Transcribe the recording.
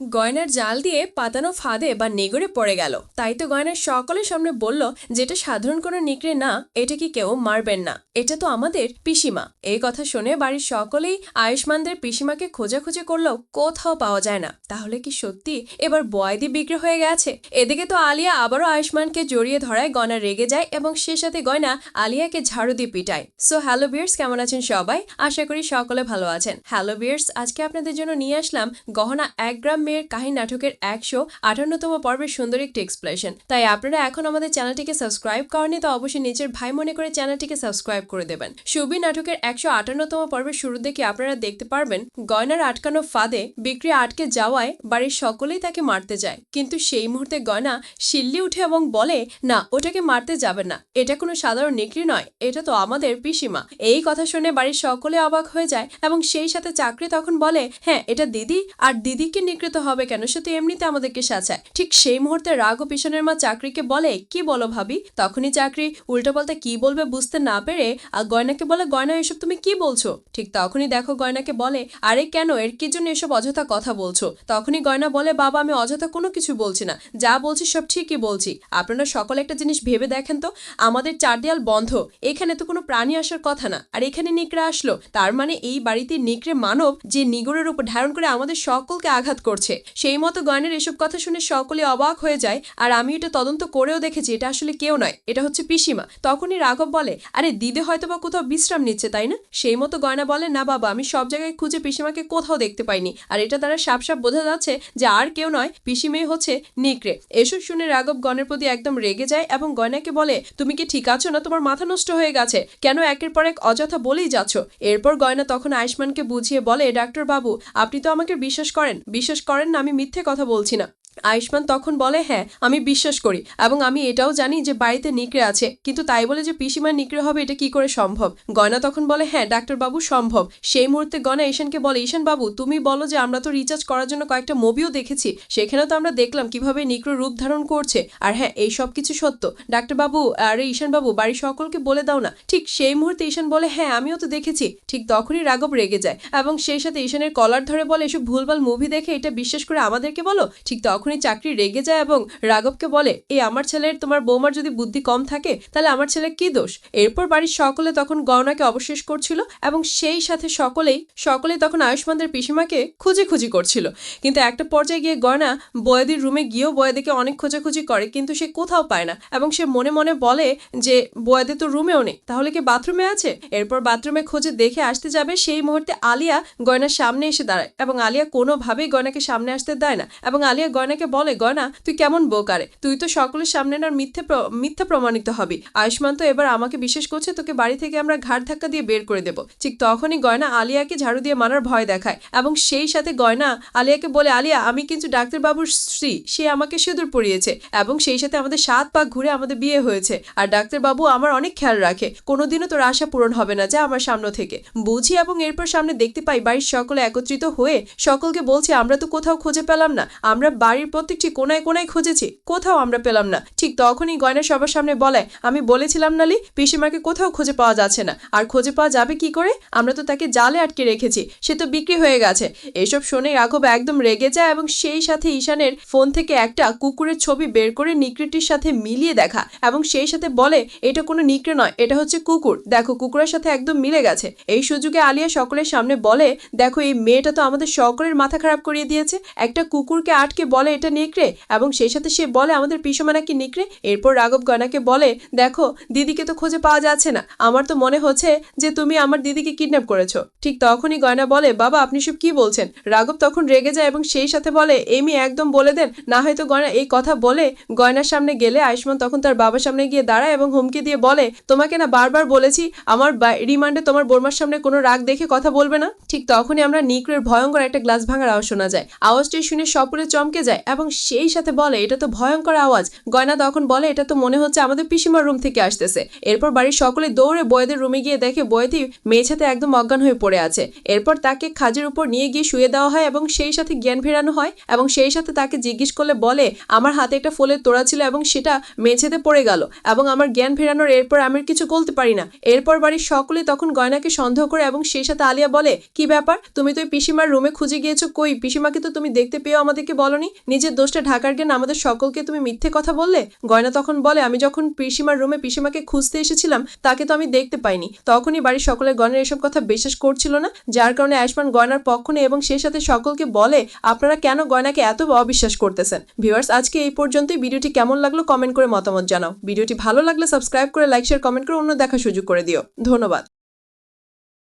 গয়নার জাল দিয়ে পাতানো ফাঁদে বা নেগড়ে পড়ে গেল। তাই তো গয়নার সকলের সামনে বলল, যেটা সাধারণ কোনো নেকড়ে না, এটা কি কেউ মারবেন না, এটা তো আমাদের পিসিমা। এই কথা শুনে বাড়ির সকলেই আয়ুষ্মানদের পিসিমাকে খোঁজাখুঁজি করলেও কোথাও পাওয়া যায় না। তাহলে কি সত্যি এবার বয়দি বিক্রি হয়ে গেছে? এদিকে তো আলিয়া আবারও আয়ুষ্মানকে জড়িয়ে ধরায় গয়না রেগে যায় এবং সে সাথে গয়না আলিয়াকে ঝাড়ু দিয়ে পিটায়। সো হ্যালো বিয়ার্স, কেমন আছেন সবাই? আশা করি সকলে ভালো আছেন। হ্যালো বিয়ার্স, আজকে আপনাদের জন্য নিয়ে আসলাম গহনা 1 গ্রাম মেয়ের কাহিনী নাটকের 158তম পর্বের সুন্দর একটি এক্সপ্লেনেশন। তাই আপনারা এখন আমাদের চ্যানেলটিকে সাবস্ক্রাইব করেনি তো অবশ্যই নিজের ভাই মনে করে চ্যানেলটিকে সাবস্ক্রাইব করে দেবেন। সুবি নাটকের 158তম পর্বের শুরু থেকে আপনারা দেখতে পারবেন গয়নার আটকানো ফাঁদে বিক্রি আটকে যাওয়ায় বাড়ির সকলেই তাকে মারতে যায়, কিন্তু সেই মুহূর্তে গয়না শিল্লি উঠে এবং বলে, না, ওটাকে মারতে যাবেন না, এটা কোনো সাধারণ নেকড়ি নয়, এটা তো আমাদের পিসিমা। এই কথা শুনে বাড়ির সকলে অবাক হয়ে যায় এবং সেই সাথে চাকরি তখন বলে, হ্যাঁ, এটা দিদি, আর দিদিকে নিকৃত হবে কেন, সে তো এমনিতে আমাদেরকে সাজায়। ঠিক সেই মুহূর্তে রাগ ও পিছনের মা চাকরিকে বলে, কি বলো ভাবি? তখনই চাকরি উল্টো বলতে কি বলবে বুঝতে না পেরে আর গয়নাকে বলে, গয়না এসব তুমি কি বলছো? ঠিক তখনই দেখো গয়নাকে বলে, আরে কেন, এর কি জন্য এসব অযথা কথা বলছো? তখনই গয়না বলে, বাবা, আমি অযথা কোনো কিছু বলছি না, যা বলছি সব ঠিকই বলছি। আপনারা সকলে একটা জিনিস ভেবে দেখেন তো, আমাদের চারদেয়াল বন্ধ, এখানে তো কোনো প্রাণী আসার কথা না, আর এখানে নিকড়ে আসলো, তার মানে এই বাড়িতে নিকড়ে মানব যে নিগড়ের উপর ধারণ করে আমাদের সকলকে আঘাত করছে। সেই মতো গয়নার এসব কথা শুনে সকলে অবাক হয়ে যায়, আর আমি এটা তদন্ত করেও দেখেছি, এটা আসলে কেউ নয়, এটা হচ্ছে পিসিমা। তখনই রাঘব বলে, আরে দিদি হয়তো বা কোথাও বিশ্রাম নিচ্ছে, তাই না? সেই মতো গয়না বলে, না বাবা, আমি সব জায়গায় খুঁজে পিসিমাকে কোথাও দেখতে পাইনি, আর এটা দ্বারা সাপ সাপ বোঝা যাচ্ছে যে আর কেউ নয়, পিসিমাই হচ্ছে নিকড়ে। এসব শুনে রাঘব গয়নার প্রতি একদম রেগে যায় এবং গয়নাকে বলে, তুমি কি ঠিক আছো না? তোমার মাথা নষ্ট হয়ে গেছে, কেন একের পর এক অযথা বলেই যাচ্ছ? এরপর গয়না তখন আয়ুষ্মানকে বুঝিয়ে বলে, ডাক্তার বাবু, আপনি তো আমাকে বিশ্বাস করেন না, আমি মিথ্যে কথা বলছি না। আয়ুষ্মান তখন বলে, হ্যাঁ, আমি বিশ্বাস করি এবং আমি এটাও জানি যে বাড়িতে নিকড়ে আছে, কিন্তু তাই বলে যে পিসিমার নিকড়ে হবে এটা কি করে সম্ভব? গয়না তখন বলে, হ্যাঁ ডাক্তারবাবু, সম্ভব। সেই মুহূর্তে গয়না ঈশানকে বলে, ঈশান বাবু, তুমি বলো যে আমরা তো রিচার্জ করার জন্য কয়েকটা মুভিও দেখেছি, সেখানেও তো আমরা দেখলাম কিভাবে নিকড়ে রূপ ধারণ করছে, আর হ্যাঁ, এই সব কিছু সত্য। ডাক্তারবাবু, আরে ঈশান বাবু, বাড়ির সকলকে বলে দাও না। ঠিক সেই মুহূর্তে ঈশান বলে, হ্যাঁ, আমিও তো দেখেছি। ঠিক তখনই রাঘব রেগে যায় এবং সেই সাথে ঈশানের কলার ধরে বলে, এসব ভুলভাল মুভি দেখে এটা বিশ্বাস করে আমাদেরকে বলো? ঠিক তখনই চাকরি রেগে যায় এবং রাঘবকে বলে, এই আমার ছেলের, তোমার বৌমার যদি বুদ্ধি কম থাকে তাহলে আমার ছেলে কি দোষ? এরপর বাড়ির সকলে তখন গয়নাকে অবশেষ করছিল এবং সেই সাথে সকলেই তখন আয়ুষ্মানদের পিসিমাকে খুঁজি করছিল। কিন্তু একটা পর্যায়ে গিয়ে গয়না বয়েদির রুমে গিয়েও বয়েদিকে অনেক খোঁজাখুঁজি করে, কিন্তু সে কোথাও পায় না এবং সে মনে মনে বলে যে বয়েদি তো রুমেও নেই, তাহলে কি বাথরুমে আছে? এরপর বাথরুমে খোঁজে দেখে আসতে যাবে, সেই মুহূর্তে আলিয়া গয়নার সামনে এসে দাঁড়ায় এবং আলিয়া কোনোভাবেই গয়নাকে সামনে আসতে দেয় না এবং আলিয়া গয়নাকে বলে, গয়না, তুই কেমন বোকারে, তুই তো সকলের সামনে না মিথ্যা প্রমাণিত হবি। আয়ুষ্মান তো এবার আমাকে বিশ্বাস করছে, তোকে বাড়ি থেকে আমরা ঘাট ধাক্কা দিয়ে বের করে দেব। ঠিক তখনই গয়না আলিয়াকে ঝাড়ু দিয়ে মারার ভয় দেখায় এবং সেই সাথে গয়না আলিয়াকে বলে, আলিয়া, আমি কিন্তু ডাক্তারবাবুর স্ত্রী, সে আমাকে সিঁদুর পরিয়েছে এবং সেই সাথে আমাদের 7 পাক ঘুরে আমাদের বিয়ে হয়েছে, আর ডাক্তারবাবু আমার অনেক খেয়াল রাখে, কোনোদিনও তোর আশা পূরণ হবে না, যা আমার সামনে থেকে। বুঝি এবং এরপর সামনে দেখতে পাই বাড়ির সকলে একত্রিত হয়ে সকলকে বলছে, আমরা তো কোথাও খুঁজে পেলাম না, আমরা বাড়ির প্রত্যেকটি কোনায় কোনায় খুঁজেছি, কোথাও আমরা পেলাম না। ঠিক তখনই গয়না সবার সামনে বলে, আমি বলেছিলাম নালি, পিসিমাকে কোথাও খুঁজে পাওয়া যাচ্ছে না, আর খুঁজে পাওয়া যাবে কি করে? আমরা তো তাকে জালে আটকে রেখেছি, সে তো বিক্রি হয়ে গেছে। এসব শুনে রাঘব একদম রেগে যায় এবং সেই সাথে ঈশানের ফোন থেকে একটা কুকুরের ছবি বের করে নিকড়েটির সাথে মিলিয়ে দেখা এবং সেই সাথে বলে, এটা কোনো নিকড়ে নয়, এটা হচ্ছে কুকুর, দেখো কুকুরের সাথে একদম মিলে গেছে। এই সুযোগে আলিয়া সকলের সামনে বলে, দেখো এই মেয়েটা তো আমাদের সকলের মাথা খারাপ করিয়ে দিয়েছে, একটা কুকুরকে আটকে বলে এটা নেকড়ে এবং সেই সাথে সে বলে আমাদের পিসিমা নাকি নেকড়ে। এরপর রাঘব গয়নাকে বলে, দেখো দিদিকে তো খুঁজে পাওয়া যাচ্ছে না, আমার তো মনে হচ্ছে যে তুমি আমার দিদিকে কিডন্যাপ করেছো। ঠিক তখনই গয়না বলে, বাবা, আপনি সব কি বলছেন? রাঘব তখন রেগে যায় এবং সেই সাথে বলে, এমি একদম বলে দেন না, হয়তো গয়না এই কথা বলে গয়নার সামনে গেলে আয়ুষ্মান তখন তার বাবার সামনে গিয়ে দাঁড়ায় এবং হুমকি দিয়ে বলে, তোমাকে না বারবার বলেছি আমার রিমান্ডে তোমার বোরমার সামনে কোনো রাগ দেখে কথা বলবে না। ঠিক তখনই আমরা নিকড়ের ভয়ঙ্কর একটা গ্লাস ভাঙার আওয়াজ শোনা যায়। আওয়াজটি শুনে সকলে চমকে যায় এবং সেই সাথে বলে এটা তো ভয়ঙ্কর আওয়াজ। গয়না তখন বলে এটা তো মনে হচ্ছে আমাদের পিসিমার রুম থেকে আসতেছে। এরপর বাড়ির সকলে দৌড়ে বয়েদের রুমে গিয়ে দেখে বয়েদি মেঝেতে একদম অজ্ঞান হয়ে পড়ে আছে। এরপর তাকে খাজের উপর নিয়ে গিয়ে শুয়ে দেওয়া হয় এবং সেই সাথে জ্ঞান ফেরানো হয় এবং সেই সাথে তাকে জিজ্ঞেস করলে বলে আমার হাতে একটা ফুলের তোড়া ছিল এবং সেটা মেঝেতে পড়ে গেল এবং আমার জ্ঞান ফেরানোর এরপর আমি কিছু বলতে পারি না। এরপর বাড়ির সকলে তখন গয়নাকে সন্দেহ করে এবং সেই সাথে আলিয়া বলে কি ব্যাপার, তুমি তো পিসিমার রুমে খুঁজে গিয়েছো, কই পিসিমাকে তো তুমি দেখতে পেয়েও আমাদেরকে বলনি, নিজের দোষটা ঢাকার জ্ঞান আমাদের সকলকে তুমি মিথ্যে কথা বললে। গয়না তখন বলে আমি যখন পিসিমার রুমে পিসিমাকে খুঁজতে এসেছিলাম তাকে তো আমি দেখতে পাইনি। তখনই বাড়ির সকলে গয়নার এসব কথা বিশ্বাস করছিল না, যার কারণে আয়ুষ্মান গয়নার পক্ষ নেয় এবং সেই সাথে সকলকে বলে আপনারা কেন গয়নাকে এত অবিশ্বাস করতেছেন। ভিউয়ার্স, আজকে এই পর্যন্তই। ভিডিওটি কেমন লাগলো কমেন্ট করে মতামত জানাও। ভিডিওটি ভালো লাগলে সাবস্ক্রাইব করে লাইক শেয়ার কমেন্ট করে অন্য দেখার সুযোগ করে দিও। ধন্যবাদ।